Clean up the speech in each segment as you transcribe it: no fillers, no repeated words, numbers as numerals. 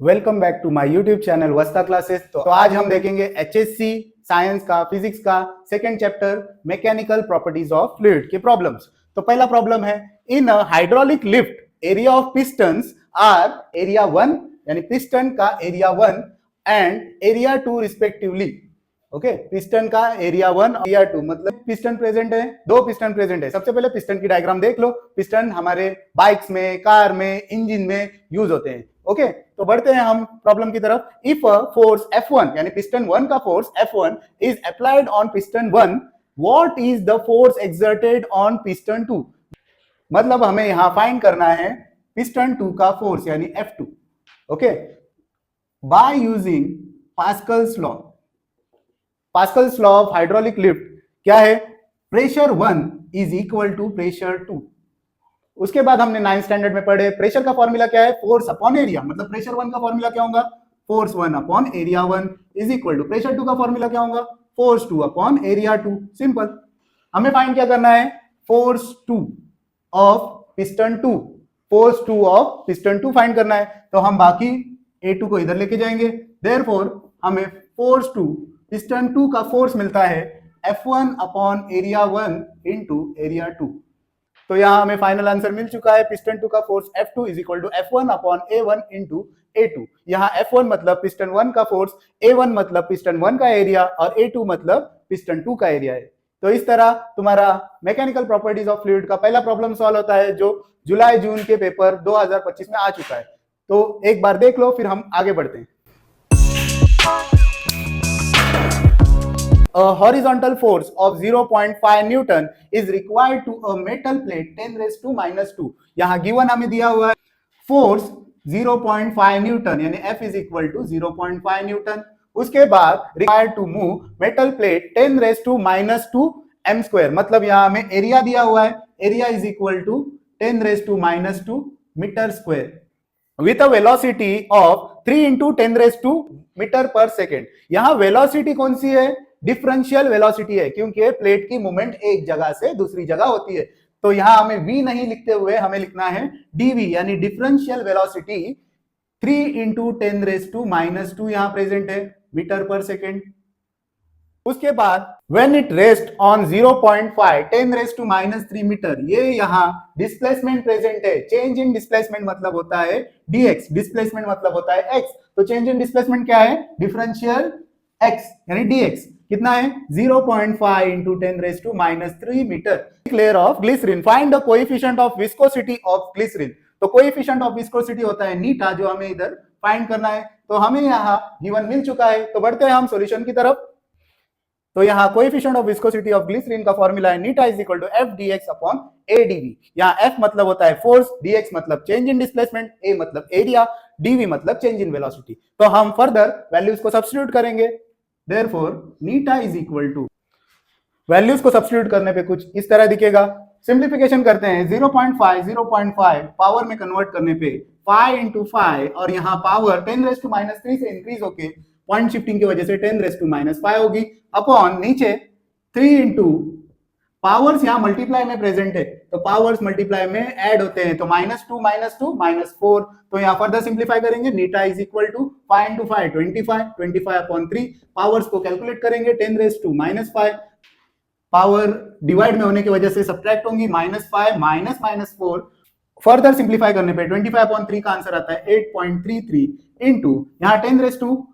Welcome back to my YouTube channel Vasta classes. तो आज हम देखेंगे एचएससी साइंस का फिजिक्स का second chapter mechanical properties of fluid के प्रॉब्लम्स। तो पहला प्रॉब्लम है, in a hydraulic lift area of pistons are area 1 यानी पिस्टन का area 1 and area 2 respectively. Okay, piston का एरिया 1 और एरिया 2 मतलब पिस्टन प्रेजेंट है, दो पिस्टन प्रेजेंट है। सबसे पहले पिस्टन की डायग्राम देख लो। पिस्टन हमारे बाइक्स में, कार में, इंजन में यूज होते हैं। ओके, तो बढ़ते हैं हम प्रॉब्लम की तरफ। इफ अ फोर्स F1 यानी पिस्टन 1 का force F1 is applied on piston 1, what is the force exerted on piston 2। मतलब हमें यहां फाइंड करना है पिस्टन 2 का फोर्स यानी F2। Okay, by using Pascal's law. Pascal's law of hydraulic lift क्या है? Pressure 1 is equal to pressure 2। उसके बाद हमने 9th स्टैंडर्ड में पढ़े प्रेशर का फॉर्मूला क्या है? Force upon area. मतलब प्रेशर 1 का फॉर्मूला क्या होगा? Force 1 upon area 1 is equal to pressure 2 का फॉर्मूला क्या होगा? Force 2 upon area 2। सिंपल। हमें फाइंड क्या करना है? Force 2 of piston 2। Force 2 of piston 2 find करना है। तो हम बाकी A2 को इधर लेके जाएंगे। देयरफॉर हमें फोर्स 2 पिस्टन 2 का फोर्स मिलता है F1 upon area 1 into area 2। तो यहां हमें फाइनल आंसर मिल चुका है। पिस्टन 2 का force F2 is equal to F1 upon A1 into A2। यहाँ F1 मतलब पिस्टन 1 का फोर्स, A1 मतलब पिस्टन 1 का एरिया और A2 मतलब पिस्टन 2 का एरिया है। तो इस तरह तुम्हारा मैकेनिकल प्रॉपर्टीज ऑफ फ्लूइड का पहला प्रॉब्लम सॉल्व होता है, जो जुलाई जून के पेपर 2025 में आ चुका है। तो एक बार देख लो, फिर हम आगे बढ़ते हैं। A horizontal force of 0.5 Newton is required to a metal plate 10 raised to minus 2। यहाँ गिवन हमें दिया हुआ है फोर्स 0.5 न्यूटन यानी F is equal to 0.5 Newton. उसके बाद required to move metal plate 10 raised to minus 2 m square। मतलब यहाँ हमें एरिया दिया हुआ है, area is equal to 10 raised to minus 2 metre square with a velocity of 3 into 10 raised to metre पर second. यहाँ वेलोसिटी कौन सी है? डिफरेंशियल वेलोसिटी है, क्योंकि प्लेट की मूवमेंट एक जगह से दूसरी जगह होती है। तो यहां हमें v नहीं लिखते हुए हमें लिखना है dv यानी differential velocity 3 into 10 raise to minus 2 यहां प्रेजेंट है मीटर पर सेकेंड। उसके बाद when it rest on 0.5 10 raise to minus 3 metre, ये यहाँ डिस्प्लेसमेंट प्रेजेंट है। चेंज इन डिस्प्लेसमेंट मतलब होता है dx, डिस्प्लेसमेंट मतलब होता है x। तो चेंज इन डिस्प्लेसमेंट क्या है? डिफरेंशियल x यानी dx कितना है? 0.5 into 10 raise to minus 3 metre. Layer of glycerin, find the coefficient of viscosity of glycerin. तो कोएफिशिएंट ऑफ विस्कोसिटी होता है नीटा, जो हमें इधर फाइंड करना है। तो हमें यहाँ गिवन मिल चुका है, तो बढ़ते हैं हम सॉल्यूशन की तरफ। तो यहाँ coefficient of viscosity of glycerine का फॉर्मूला है eta is equal to F dx upon a dv। यहाँ f मतलब होता है फोर्स, dx मतलब चेंज इन डिस्प्लेसमेंट, a मतलब एरिया, dv मतलब चेंज इन वेलोसिटी। तो हम फर्दर वैल्यूज को सब्स्टिट्यूट करेंगे। Therefore eta is equal to, values को सब्स्टिट्यूट करने पे कुछ इस तरह दिखेगा। सिंप्लीफिकेशन करते हैं, 0.5 पावर में कन्वर्ट करने पे 5 इंटू 5 और यहाँ पावर 10 रेज टू माइनस 3 से इंक्रीज होके पॉइंट शिफ्टिंग की वजह से 10 रेज टू माइनस 5 होगी, अपॉन नीचे 3 इंटू पावर्स यहाँ मल्टीप्लाई में प्रेजेंट है, तो पावर्स मल्टीप्लाई में ऐड होते हैं, तो माइनस 2 माइनस 4। तो यहाँ फर्दर सिंप्लीफाई करेंगे, eta is equal to 5 into 5 25 upon 3। Powers को कैलकुलेट करेंगे, 10 raise to minus 5, power divide में होने की वजह से सब्ट्रैक्ट होंगी, माइनस 5 माइनस 4। फर्दर सिंप्लीफाई करने पे 25 अपॉन 3 का आंसर आता है 8.33 इंटू यहाँ 10 रेज टू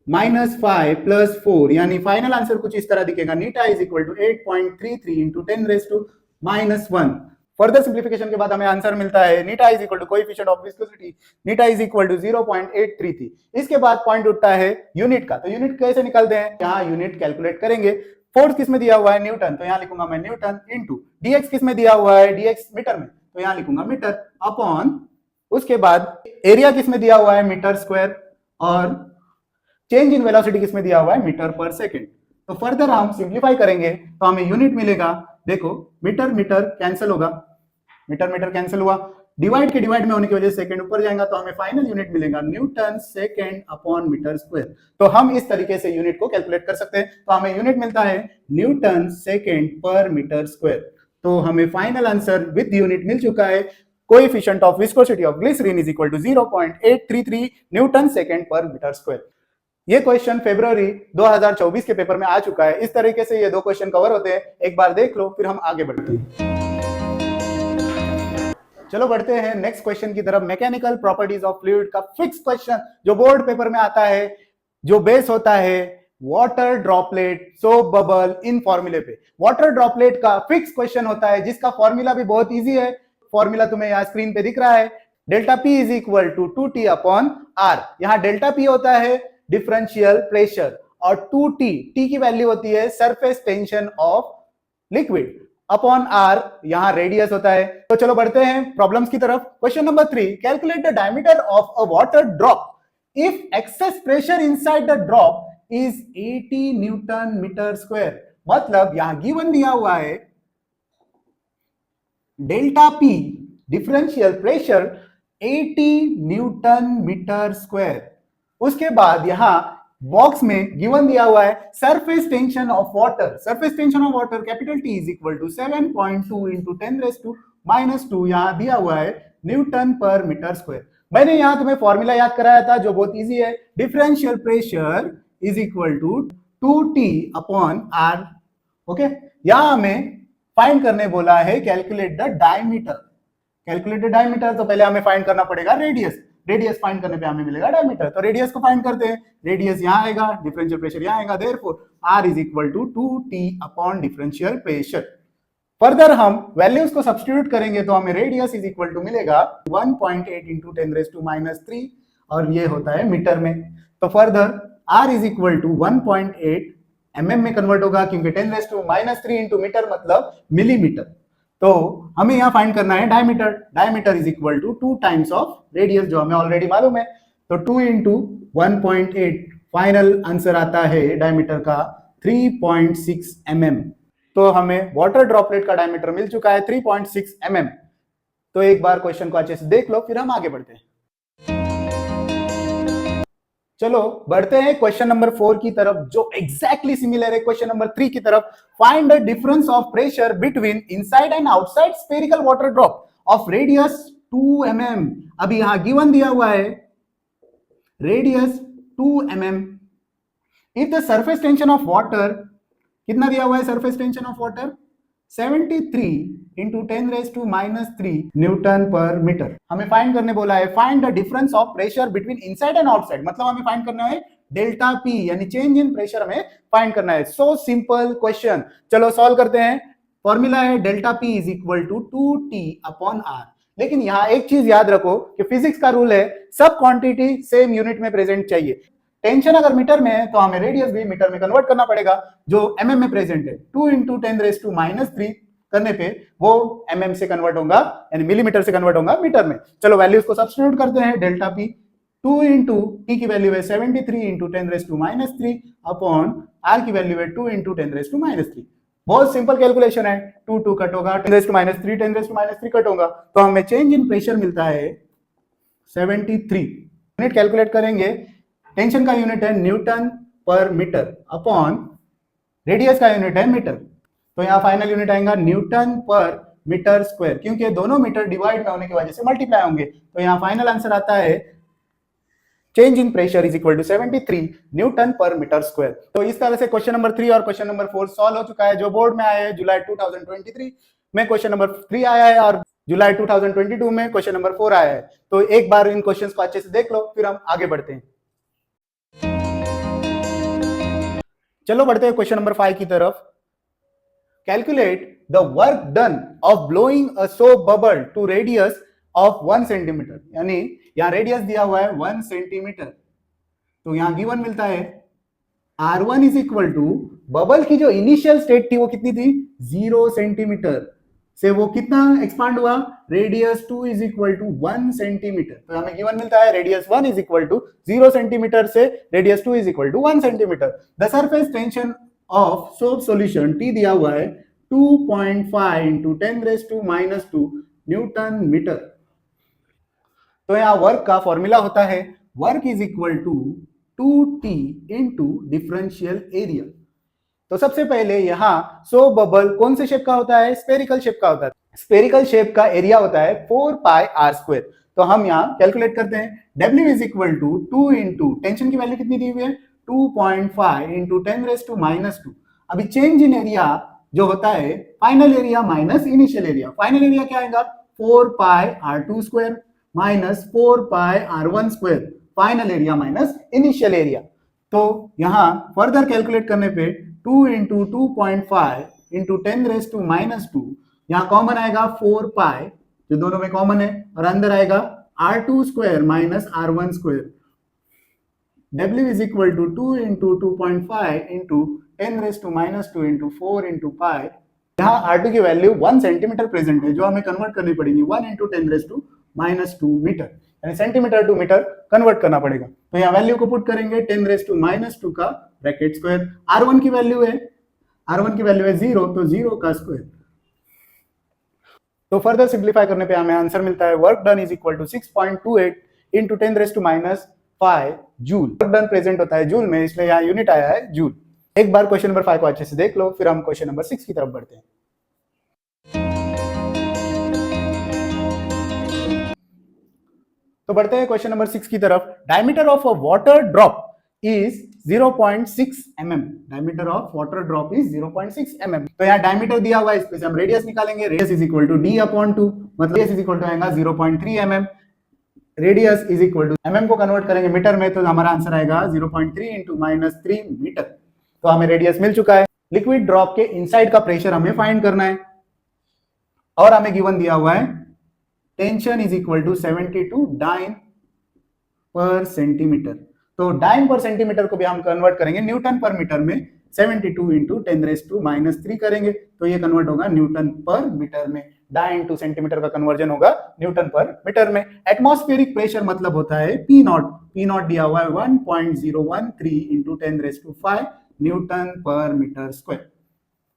माइनस 5 प्लस 4, यानी फाइनल आंसर कुछ इस तरह दिखेगा, eta is equal to 8.33 into 10 raise to minus 1। Further simplification के बाद हमें आंसर मिलता है eta is equal to coefficient of viscosity, eta is equal to 0.833। इसके बाद पॉइंट उठता है यूनिट का। तो यूनिट कैसे निकालते हैं? यहाँ यूनिट कैलकुलेट करेंगे। फोर्स किस में दिया हुआ है? न्यूटन, तो यहाँ लिखूंगा मैं न्यूटन इंटू dx किस में दिया हुआ है? dx मीटर में, तो यहाँ लिखूंगा मीटर, अपॉन उसके बाद एरिया किस में दिया हुआ है? मीटर स्क्वायर, और चेंज इन वेलोसिटी किस में दिया हुआ है? मीटर पर सेकेंड। तो फर्दर हम सिंप्लीफाई करेंगे तो हमें यूनिट मिलेगा, देखो मीटर मीटर कैंसिल होगा, मीटर कैंसिल हुआ, डिवाइड के डिवाइड में होने की वजह से सेकंड ऊपर जाएगा, तो हमें फाइनल यूनिट मिलेगा newton second upon metre square. तो हम इस तरीके से यूनिट को कैलकुलेट कर सकते हैं। तो हमें यूनिट मिलता है न्यूटन सेकंड पर मीटर स्क्वायर। तो हमें फाइनल आंसर विद यूनिट मिल चुका है। Coefficient of viscosity of glycerin is equal to 0.833 newton second पर मीटर स्क्वायर। ये क्वेश्चन फरवरी 2024 के पेपर में आ चुका है। इस तरीके से ये दो क्वेश्चन कवर होते हैं, एक बार देख लो फिर हम आगे बढ़ते हैं। चलो बढ़ते हैं नेक्स्ट क्वेश्चन की तरफ। मैकेनिकल प्रॉपर्टीज ऑफ फ्लूइड का फिक्स क्वेश्चन जो बोर्ड पेपर में आता है, जो बेस होता है water droplet soap bubble in फॉर्मूले पे। वाटर ड्रॉपलेट का फिक्स क्वेश्चन होता है जिसका फॉर्मूला भी बहुत इजी है। फॉर्मूला तुम्हें यहाँ स्क्रीन पे दिख रहा है, delta P is equal to 2t upon R. यहाँ डेल्टा पी होता है डिफरेंशियल प्रेशर और 2t, t की वैल्यू होती है surface tension of liquid, upon R यहाँ रेडियस होता है। तो चलो बढ़ते हैं प्रॉब्लम्स की तरफ। Question number 3, calculate the diameter of a water drop if excess pressure inside the drop is 80 newton metre square. मतलब यहां गिवन दिया हुआ है delta P differential pressure 80 newton metre square. उसके बाद यहां बॉक्स में गिवन दिया हुआ है surface tension of water. Surface tension of water capital T is equal to 7.2 into 10⁻⁻²। यहां दिया हुआ है न्यूटन पर मीटर स्क्वायर। मैंने यहां तुम्हें फॉर्मूला याद कराया था जो बहुत इजी है, differential pressure is equal to 2t upon R. Okay, यहां हमें फाइंड करने बोला है calculate the diameter. Calculate the diameter तो पहले हमें फाइंड करना पड़ेगा रेडियस। रेडियस फाइंड करने पे हमें मिलेगा डायमीटर। तो रेडियस को फाइंड करते हैं। रेडियस यहां आएगा, डिफरेंशियल प्रेशर यहां आएगा, therefore r is equal to 2t upon differential pressure. Further हम वैल्यूज को सब्स्टिट्यूट करेंगे तो हमें रेडियस इज इक्वल टू मिलेगा 1.8 इंटू 10⁻³ और ये होता है मीटर में। तो further r is equal to 1.8 mm में कन्वर्ट होगा क्योंकि 10⁻³ इंटू मीटर मतलब मिलीमीटर। तो हमें यहाँ फाइंड करना है diameter. Diameter is equal to 2 times of radius जो हमें ऑलरेडी मालूम है। तो 2 इंटू 1.8 फाइनल आंसर आता है डायमीटर का 3.6 mm। तो हमें वाटर ड्रॉपलेट का डायमीटर मिल चुका है 3.6 mm। तो एक बार क्वेश्चन को अच्छे से देख लो फिर हम आगे बढ़ते हैं। चलो बढ़ते हैं क्वेश्चन नंबर 4 की तरफ जो एग्जैक्टली सिमिलर है क्वेश्चन नंबर 3 की तरफ। Find the difference of pressure between inside and outside spherical water drop of radius 2 mm। अभी यहां गिवन दिया हुआ है radius 2 mm। If the surface tension of water, कितना दिया हुआ है surface tension of water, 73 into 10⁻³ Newton पर मीटर। हमें फाइंड करने बोला है find the difference of pressure between inside and outside. मतलब हमें फाइंड करना है डेल्टा पी यानी चेंज इन प्रेशर हमें फाइंड करना है। सो सिंपल क्वेश्चन, चलो सॉल्व करते हैं। फॉर्मूला है delta P is equal to 2t upon R. लेकिन यहाँ एक चीज याद रखो कि फिजिक्स का रूल है सब क्वांटिटी सेम यूनिट में प्रेजेंट चाहिए। टेंशन अगर मीटर में है तो हमें रेडियस भी मीटर में कन्वर्ट करना पड़ेगा जो mm में प्रेजेंट है। 2 इंटू 10⁻³ करने पे वो mm से कन्वर्ट होगा यानी मिलीमीटर से कन्वर्ट होगा मीटर में। चलो वैल्यूज को सब्स्टिट्यूट करते हैं। डेल्टा पी 2 इंटू टी की वैल्यू है 73 इंटू 10⁻³ अपॉन आर की वैल्यू है 2 इंटू 10⁻³ बहुत सिंपल कैलकुलेशन है। 2 कट होगा, 10⁻³ 10⁻³ कट होगा तो हमें चेंज इन प्रेशर मिलता है 73। यूनिट कैलकुलेट करेंगे, टेंशन का यूनिट है न्यूटन पर मीटर अपॉन रेडियस का यूनिट है मीटर। तो यहाँ फाइनल यूनिट आएगा न्यूटन पर मीटर स्क्वायर क्योंकि दोनों मीटर डिवाइड में होने की वजह से मल्टीप्लाई होंगे। तो यहाँ फाइनल आंसर आता है change in pressure is equal to 73 newton पर मीटर स्क्वायर। तो इस तरह से क्वेश्चन नंबर 3 और क्वेश्चन नंबर 4 सॉल्व हो चुका है जो बोर्ड में आया है जुलाई 2023 में क्वेश्चन नंबर 3 आया है और जुलाई 2022 में क्वेश्चन नंबर 4 आया है। तो एक बार इन क्वेश्चंस को अच्छे से देख लो फिर हम आगे बढ़ते हैं। चलो बढ़ते हैं क्वेश्चन नंबर 5 की तरफ। Calculate the work done of blowing a soap bubble to radius of 1 centimetre. यानी यहां रेडियस दिया हुआ है 1 सेंटीमीटर। तो यहां गिवन मिलता है R1 is equal to bubble की जो इनिशियल स्टेट थी वो कितनी थी 0 सेंटीमीटर से वो कितना एक्सपांड हुआ radius 2 is equal to 1 centimetre. तो हमें गिवन मिलता है radius 1 is equal to 0 centimetre से radius 2 is equal to 1 centimetre. The surface tension of soap solution T दिया हुआ है 2.5 इंटू 10⁻² न्यूटन मीटर। तो यहाँ वर्क का फॉर्मूला होता है work is equal to 2T into differential area. तो सबसे पहले यहाँ सोप बबल कौन से शेप का होता है स्फेरिकल शेप का होता है। स्पेरिकल शेप का एरिया होता है 4 पाई आर स्क्वायर। तो हम यहाँ कैलकुलेट करते हैं, W is equal to 2 into tension की वैल्यू कितनी दी हुई है 2.5 इंटू 10⁻²। अभी चेंज इन एरिया जो होता है final area minus initial area. Final area क्या आएगा 4 पाई r2 स्क्वायर माइनस 4 पाई r1 square, final area minus initial area. तो यहाँ फर्दर कैलकुलेट करने पे 2 इंटू 2.5 इंटू 10⁻², यहाँ कॉमन आएगा 4 पाई जो दोनों में कॉमन है, और अंदर आएगा r2 square minus r1 square. W is equal to 2 into 2.5 into 10⁻² into 4 into pi. यहाँ R2 की वैल्यू 1 सेंटीमीटर प्रेजेंट है, जो हमें कन्वर्ट करनी पड़ेगी 1 इंटू 10⁻² मीटर, यानी सेंटीमीटर टू मीटर कन्वर्ट करना पड़ेगा। तो यहाँ वैल्यू को पुट करेंगे 10⁻² का ब्रैकेट स्क्वायर। R1 की वैल्यू है 0, तो 0 का स्क्वायर। तो फर्दर सिंप्लीफाई करने पे हमें आंसर मिलता है work done is equal to 6.28 into 10⁻5 joule. Work done present होता है जूल में, इसलिए यहाँ यूनिट आया है जूल। एक बार क्वेश्चन नंबर 5 को अच्छे से देख लो, फिर हम क्वेश्चन नंबर 6 की तरफ बढ़ते हैं। तो बढ़ते हैं क्वेश्चन नंबर 6 की तरफ। Diameter of a water drop is 0.6 mm। Diameter of water drop is 0.6 mm। तो यहाँ डायमीटर दिया हुआ है, इस पे से हम रेडियस निकालेंगे। Radius is equal to d/2, मतलब रेडियस इज इक्वल टू आएगा 0.3 mm। Radius is equal to mm को कन्वर्ट करेंगे मीटर में, तो हमारा आंसर आएगा 0.3 इंटू -3 मीटर। तो हमें रेडियस मिल चुका है। लिक्विड ड्रॉप के इनसाइड का प्रेशर हमें फाइंड करना है, और हमें गिवन दिया हुआ है tension is equal to 72 dyne पर सेंटीमीटर। तो डाइन पर सेंटीमीटर को भी हम कन्वर्ट करेंगे न्यूटन पर मीटर में, 72 इंटू 10⁻³ करेंगे तो ये कन्वर्ट होगा न्यूटन पर मीटर में। डाइन टू सेंटीमीटर का कन्वर्जन होगा न्यूटन पर मीटर में। एटमॉस्फेरिक प्रेशर मतलब होता है P0। P0 दिया हुआ है 1.013 इंटू 10⁵ न्यूटन पर मीटर स्क्वायर।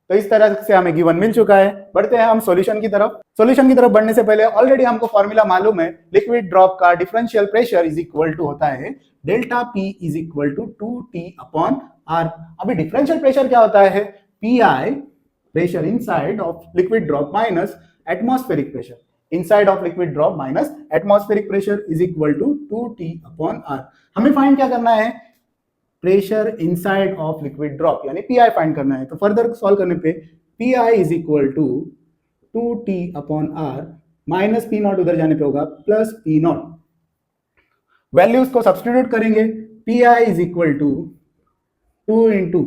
तो इस तरह से हमें गिवन मिल चुका है। बढ़ते हैं हम सॉल्यूशन की तरफ। सॉल्यूशन की तरफ बढ़ने से पहले ऑलरेडी हमको फॉर्मूला मालूम है, लिक्विड ड्रॉप का differential pressure is equal to होता है delta P is equal to 2T/R। अभी डिफरेंशियल प्रेशर क्या होता है PI, pressure inside of liquid drop minus atmospheric pressure, inside of liquid drop minus atmospheric pressure is equal to 2T/R। हमें find क्या करना है pressure inside of liquid drop, यानी P I find करना है। तो फर्दर सॉल्व करने पे P I is equal to 2T/R minus P0 उधर जाने पे होगा प्लस P0। वैल्यूज को सब्स्टिट्यूट करेंगे। P I is equal to 2 into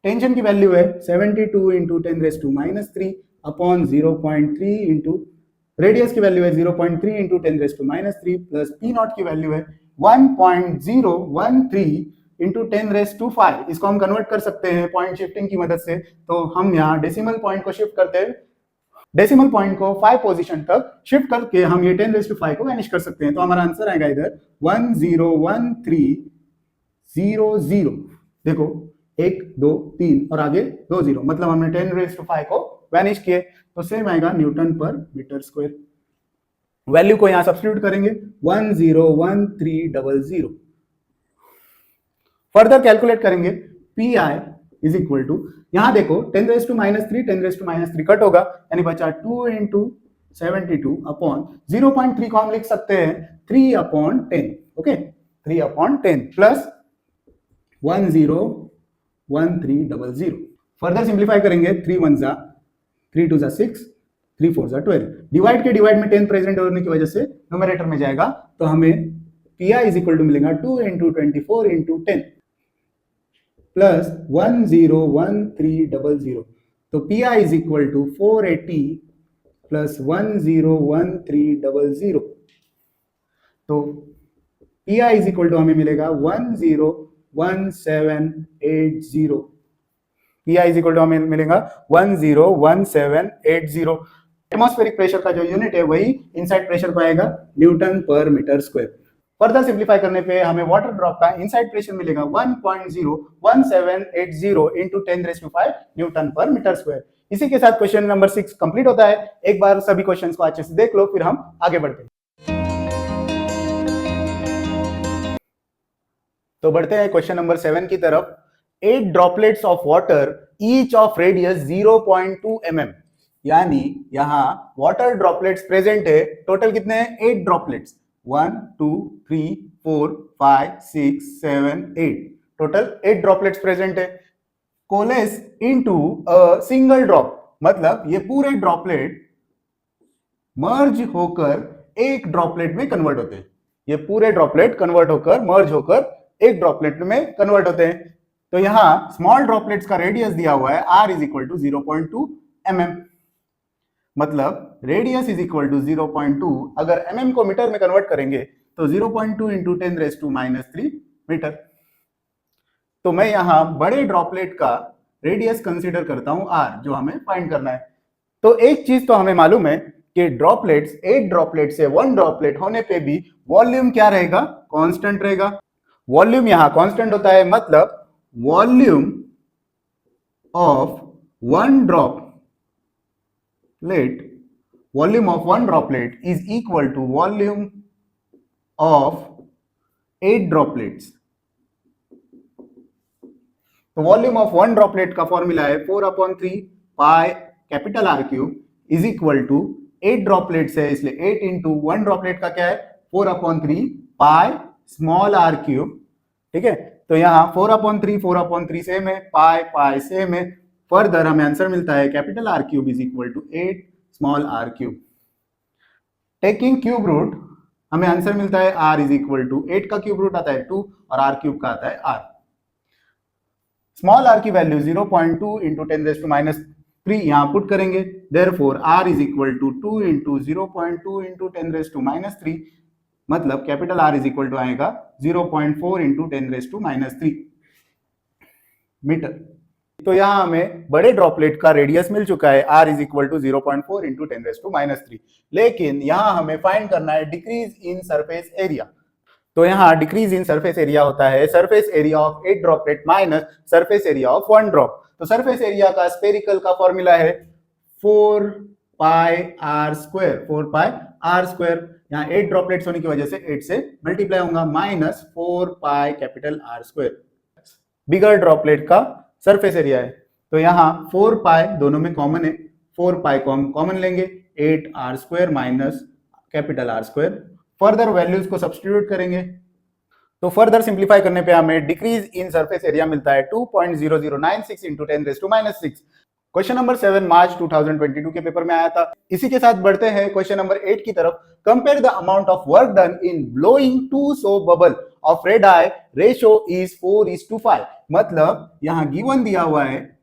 tension की वैल्यू है 72 इंटू 10⁻³ अपॉन 0.3 इंटू रेडियस की वैल्यू है 0.3 इंटू 10⁻³ प्लस P0 की वैल्यू है 1.013 इंटू 10⁵। इसको हम कन्वर्ट कर सकते हैं पॉइंट शिफ्टिंग की मदद से। तो हम यहाँ डेसिमल पॉइंट को शिफ्ट करते हैं, डेसिमल पॉइंट को 5 पोजीशन तक शिफ्ट करके हम ये 10⁵ को वैनिश कर सकते हैं। तो हमारा आंसर आएगा इधर 101300। देखो 1 2 3 और आगे 2 0, मतलब हमने 10⁵ को वैनिश किए। तो सेम आएगा न्यूटन पर मीटर स्क्वायर। वैल्यू को यहाँ सब्स्टिट्यूट करेंगे 101300। फर्दर कैलकुलेट करेंगे पीआई इज इक्वल टू, यहां देखो 10⁻³ 10⁻³ कट होगा, यानी बचा 2 इंटू 72 अपॉन 0.3 को हम लिख सकते हैं 3/10। Okay 3/10 plus 101300। फर्दर सिंप्लीफाई करेंगे 3 1 जा 3 2 जा 6 3 4 जा 12। डिवाइड के डिवाइड में 10 प्रेजेंट होने की वजह से न्यूमरेटर में जाएगा, तो हमें पीआई इज इक्वल टू मिलेगा 2 इंटू 24 इंटू 10 प्लस 101300। तो P I is equal to 480 plus 101300। तो पीआई इज इक्वल टू हमें मिलेगा 101780। पीआई इज इक्वल टू हमें मिलेगा 101780। एटमॉस्फेरिक प्रेशर का जो यूनिट है वही इनसाइड प्रेशर को आएगा न्यूटन पर मीटर स्क्वायर। फर्दर सिंप्लीफाई करने पे हमें वाटर ड्रॉप का इनसाइड प्रेशर मिलेगा 1.01780 इंटू 10⁵ न्यूटन पर मीटर स्क्वायर। इसी के साथ क्वेश्चन नंबर 6 कंप्लीट होता है। एक बार सभी क्वेश्चंस को अच्छे से देख लो, फिर हम आगे बढ़ते हैं। तो बढ़ते हैं क्वेश्चन नंबर 7 की तरफ। 8 droplets of water each of radius 0.2 mm यानी यहाँ वाटर ड्रॉपलेट्स प्रेजेंट है, टोटल कितने हैं 8 ड्रॉपलेट्स, 1 2 3 4 5 6 7 8, टोटल 8 ड्रॉपलेट्स प्रेजेंट है। कोलेस इनटू अ सिंगल ड्रॉप, मतलब ये पूरे ड्रॉपलेट मर्ज होकर एक ड्रॉपलेट में कन्वर्ट होते हैं, ये पूरे ड्रॉपलेट कन्वर्ट होकर मर्ज होकर एक ड्रॉपलेट में कन्वर्ट होते हैं। तो यहाँ स्मॉल ड्रॉपलेट्स का रेडियस दिया हुआ है r is equal to 0.2 mm, मतलब रेडियस इज इक्वल टू 0.2, अगर mm को मीटर में कन्वर्ट करेंगे तो 0.2 इंटू 10⁻³ मीटर। तो मैं यहाँ बड़े ड्रॉपलेट का रेडियस कंसीडर करता हूं r, जो हमें फाइंड करना है। तो एक चीज तो हमें मालूम है कि ड्रॉपलेट्स, एक ड्रॉपलेट से 1 ड्रॉपलेट होने पे भी वॉल्यूम क्या रहेगा, कांस्टेंट रहेगा। वॉल्यूम यहाँ कांस्टेंट होता है, मतलब volume of one droplet is equal to volume of 8 droplets. तो वॉल्यूम ऑफ वन ड्रॉपलेट का फॉर्मूला है 4/3 pi capital R cube is equal to 8 droplets है, इसलिए 8 इंटू 1 ड्रॉपलेट का क्या है 4/3 पाई स्मॉल r क्यूब। ठीक है, तो यहाँ 4/3 सेम है, पाई सेम है। फर्दर हमें आंसर मिलता है capital R cube is equal to 8 small r cube. Taking cube root हमें आंसर मिलता है r इज इक्वल टू 8 का क्यूब रूट आता है 2 और r क्यूब का आता है r। स्मॉल r की वैल्यू 0.2 इंटू 10⁻³ यहाँ पुट करेंगे, therefore r is equal to 2 into 0.2 into 10⁻³ मतलब capital R is equal to आएगा 0.4 इंटू 10⁻³ मीटर। तो यहाँ हमें बड़े ड्रॉपलेट का रेडियस मिल चुका है, r is equal to 0.4 into 10⁻³, लेकिन यहाँ हमें फाइंड करना है डिक्रीज इन सरफेस एरिया। तो यहाँ डिक्रीज इन सरफेस एरिया होता है surface area of 8 droplet minus surface area of 1 drop. तो सरफेस एरिया का स्फेरिकल का फॉर्मूला है 4πr², यहाँ 8 ड्रॉपलेट्स होने की वजह से 8 से मल्टीप्लाई होगा, माइनस 4π कैपिटल R², बिगर ड्रॉपलेट का सरफेस एरिया है। तो यहाँ 4π दोनों में कॉमन है, 4π कॉमन लेंगे, 8r² minus capital R²। Further values को सब्स्टिट्यूट करेंगे, तो फर्दर सिंप्लीफाई करने पे हमें डिक्रीज इन सरफेस एरिया मिलता है 2.0096 इंटू 10⁻⁻⁶। क्वेश्चन नंबर 7 मार्च 2022 के पेपर में आया था। इसी के साथ बढ़ते हैं क्वेश्चन नंबर 8 की तरफ। Compare the amount of work done in blowing 2 soap bubble of radii, ratio is 4:5। मतलब यहाँ गिवन दिया हुआ है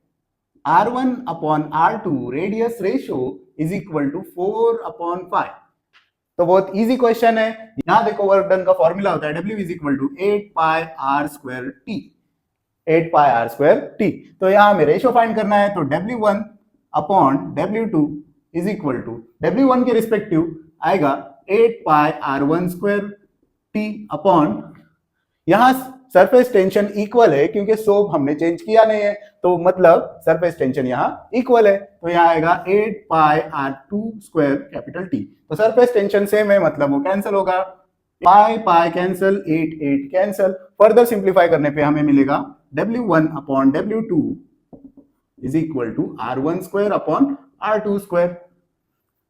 R1/R2 radius ratio is equal to 4/5। तो बहुत इजी क्वेश्चन है। यहां देखो वर्क डन का फॉर्मूला होता है W is equal to 8πr²T, 8πr²T। तो यहां हमें रेशियो फाइंड करना है, तो W1/W2 is equal to W1 के रिस्पेक्टिव आएगा 8πr1²T अपॉन, यहां सरफेस टेंशन इक्वल है क्योंकि सोप हमने चेंज किया नहीं है, तो मतलब सरफेस टेंशन यहाँ इक्वल है, तो यहाँ आएगा 8πr2² कैपिटल T। तो सरफेस टेंशन सेम है, मतलब वो कैंसिल होगा, पाई कैंसिल, 8 कैंसिल। फर्दर सिंप्लीफाई करने पे हमें मिलेगा W1/W2 is equal to R1²/R2²,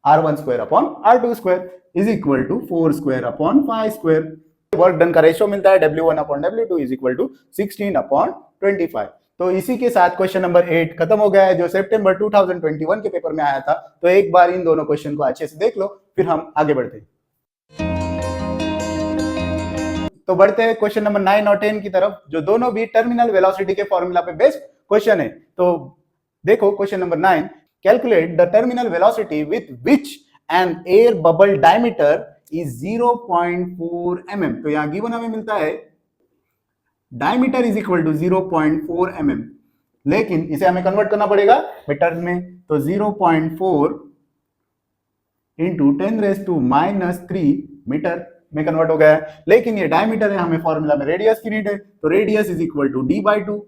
R1²/R2² is equal to 4²/5²। Work done का रेशियो मिलता है W1/W2 इज इक्वल टू 16/25। तो इसी के साथ क्वेश्चन नंबर 8 खत्म हो गया है, जो सितंबर 2021 के पेपर में आया था। तो एक बार इन दोनों क्वेश्चन को अच्छे से देख लो, फिर हम आगे बढ़ते हैं। तो बढ़ते हैं क्वेश्चन नंबर 9 और 10 की तरफ, जो दोनों भी टर्मिनल वेलोसिटी के फॉर्मूला पे बेस्ड क्वेश्चन है। तो देखो question number 9, calculate the terminal velocity with which an air bubble diameter is 0.4 mm। तो यहां गिवन हमें मिलता है diameter is equal to 0.4 mm, लेकिन इसे हमें कन्वर्ट करना पड़ेगा मीटर में, तो 0.4 इंटू 10⁻³ मीटर में कन्वर्ट हो गया है। लेकिन ये डायमीटर है, हमें फॉर्मूला में रेडियस की नीड है, तो radius is equal to d/2,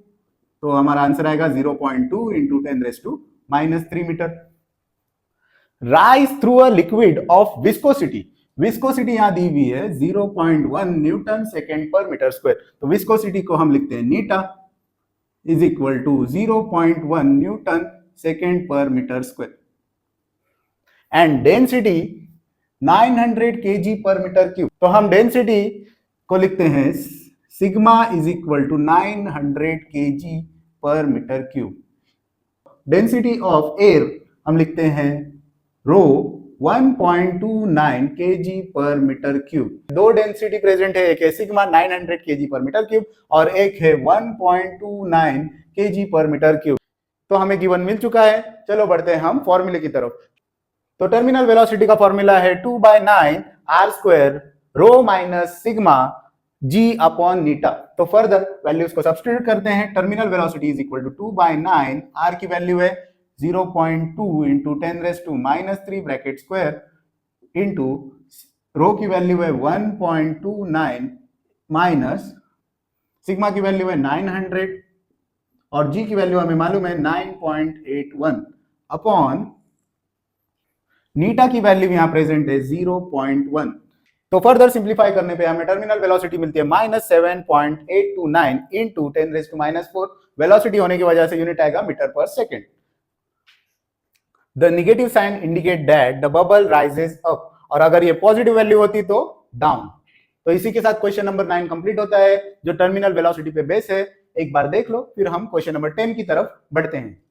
तो हमारा आंसर आएगा 0.2 into 10⁻³ metre. Rise through a liquid of viscosity, viscosity यहां दी हुई है 0.1 न्यूटन सेकेंड पर मीटर स्क्वायर, तो विस्कोसिटी को हम लिखते हैं eta is equal to 0.1 newton second पर metre square. And density 900 kg पर मीटर क्यूब। तो हम डेंसिटी को लिखते हैं sigma is equal to 900 kg पर metre cube. Density of air हम लिखते हैं रो 1.29 kg पर मीटर क्यूब। दो डेंसिटी प्रेजेंट है, एक है सिग्मा 900 kg पर मीटर क्यूब और एक है 1.29 kg पर मीटर क्यूब। तो हमें गिवन मिल चुका है। चलो बढ़ते हैं हम फॉर्मूले की तरफ। तो टर्मिनल वेलोसिटी का फॉर्मूला है 2/9 r square rho minus sigma g upon eta. तो फर्दर वैल्यूज को सब्स्टिट्यूट करते हैं। Terminal velocity is equal to 2/9, r की वैल्यू है 0.2 into 10⁻³ bracket square into rho की वैल्यू है 1.29 माइनस सिग्मा की वैल्यू है 900 और g की वैल्यू हमें मालूम है 9.81 अपॉन नीटा की वैल्यू यहां प्रेजेंट है 0.1। तो फर्दर सिंप्लीफाई करने पे हमें टर्मिनल वेलोसिटी मिलती है -7.829 इंटू 10⁻⁴। वेलोसिटी होने की वजह से यूनिट आएगा मीटर पर second. The negative sign indicate that the bubble rises up, और अगर ये पॉजिटिव वैल्यू होती तो डाउन। तो इसी के साथ क्वेश्चन नंबर 9 कंप्लीट होता है, जो टर्मिनल वेलोसिटी पे बेस है। एक बार देख लो, फिर हम क्वेश्चन नंबर 10 की तरफ बढ़ते हैं।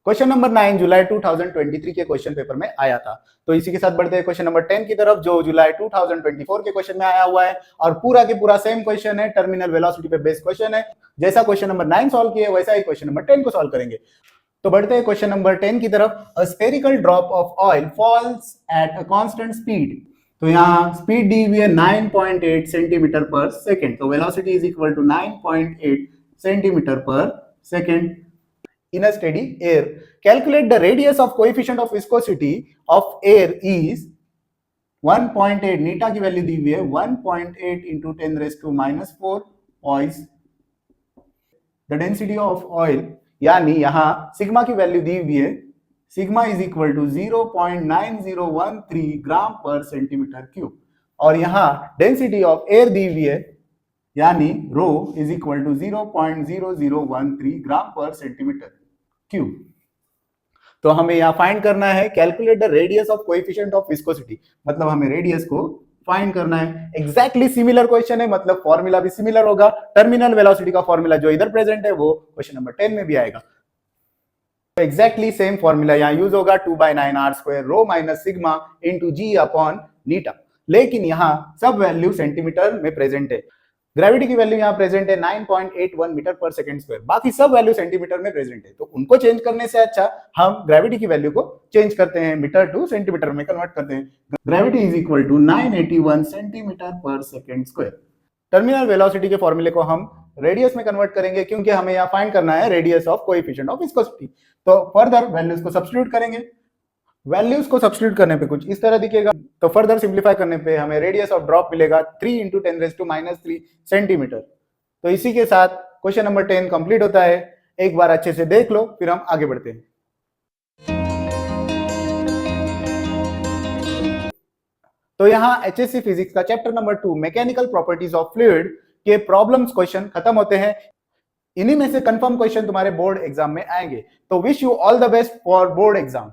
क्वेश्चन नंबर 9 जुलाई 2023 के क्वेश्चन पेपर में आया था। तो इसी के साथ बढ़ते हैं क्वेश्चन नंबर 10 की तरफ, जो जुलाई 2024 के क्वेश्चन में आया हुआ है और पूरा के पूरा सेम क्वेश्चन है, टर्मिनल वेलोसिटी पे बेस्ड क्वेश्चन है। जैसा क्वेश्चन नंबर 9 सॉल्व किए वैसा ही क्वेश्चन नंबर 10 को सॉल्व करेंगे। तो बढ़ते हैं क्वेश्चन नंबर 10 की तरफ। A spherical drop of oil falls at a constant speed. तो यहाँ स्पीड दी हुई है 9.8 सेंटीमीटर पर सेकेंड। तो velocity is equal to 9.8 centimetre पर second in a steady air. Calculate the radius of coefficient of viscosity of air is 1.8। नीटा की value दी हुई है 1.8 into 10⁻⁴ oils। The density of oil, यानी यहां सिग्मा की वैल्यू दी हुई है, सिग्मा इज इक्वल टू 0.9013 ग्राम पर सेंटीमीटर क्यूब। और यहां डेंसिटी ऑफ एयर दी हुई है, यानी रो इज इक्वल टू 0.0013 ग्राम पर सेंटीमीटर क्यूब। तो हमें यहां फाइंड करना है calculate the radius of coefficient of viscosity, मतलब हमें रेडियस को फाइंड करना है। एग्जैक्टली सिमिलर क्वेश्चन है, मतलब फॉर्मूला भी सिमिलर होगा। टर्मिनल वेलोसिटी का फॉर्मूला जो इधर प्रेजेंट है वो क्वेश्चन नंबर 10 में भी आएगा। एग्जैक्टली सेम फॉर्मूला यहां यूज होगा 2/9 r square rho minus sigma into g upon eta. लेकिन यहां सब वैल्यू सेंटीमीटर में प्रेजेंट है। ग्रेविटी की वैल्यू यहां प्रेजेंट है 9.81 मीटर पर सेकंड स्क्वायर, बाकी सब वैल्यू सेंटीमीटर में प्रेजेंट है। तो उनको चेंज करने से अच्छा हम ग्रेविटी की वैल्यू को चेंज करते हैं, मीटर टू सेंटीमीटर में कन्वर्ट करते हैं। Gravity is equal to 981 centimetre पर सेकंड स्क्वायर। टर्मिनल वेलोसिटी के फॉर्मूले को हम रेडियस में कन्वर्ट करेंगे, क्योंकि हमें यहां फाइंड करना है radius of coefficient of viscosity. तो फर्दर वैल्यूज को सब्स्टिट्यूट करेंगे। वैल्यूज को सब्स्टिट्यूट करने पे कुछ इस तरह दिखेगा। तो फर्दर सिंप्लीफाई करने पे हमें रेडियस ऑफ ड्रॉप मिलेगा 3 इंटू 10⁻³ सेंटीमीटर। तो इसी के साथ क्वेश्चन नंबर 10 कंप्लीट होता है। एक बार अच्छे से देख लो, फिर हम आगे बढ़ते हैं। तो यहाँ HSC फिजिक्स का chapter number 2 mechanical properties of fluid के प्रॉब्लम्स क्वेश्चन खत्म होते हैं। इन्हीं में से कंफर्म क्वेश्चन तुम्हारे बोर्ड एग्जाम में आएंगे। तो wish you all the best for board exam.